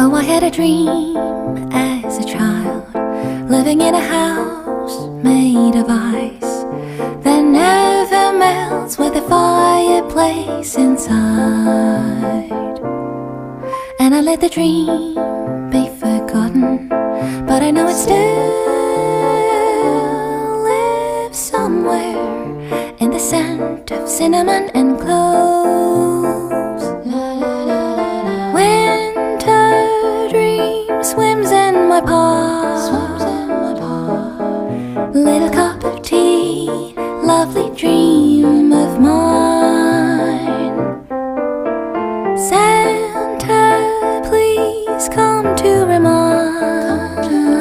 Oh, I had a dream as a child, living in a house made of ice that never melts, with a fireplace inside. And I let the dream be forgotten, but I know it still lives somewhere in the scent of cinnamon and cloves. Winter dream swims in my pot. Little cup of tea, lovely dream.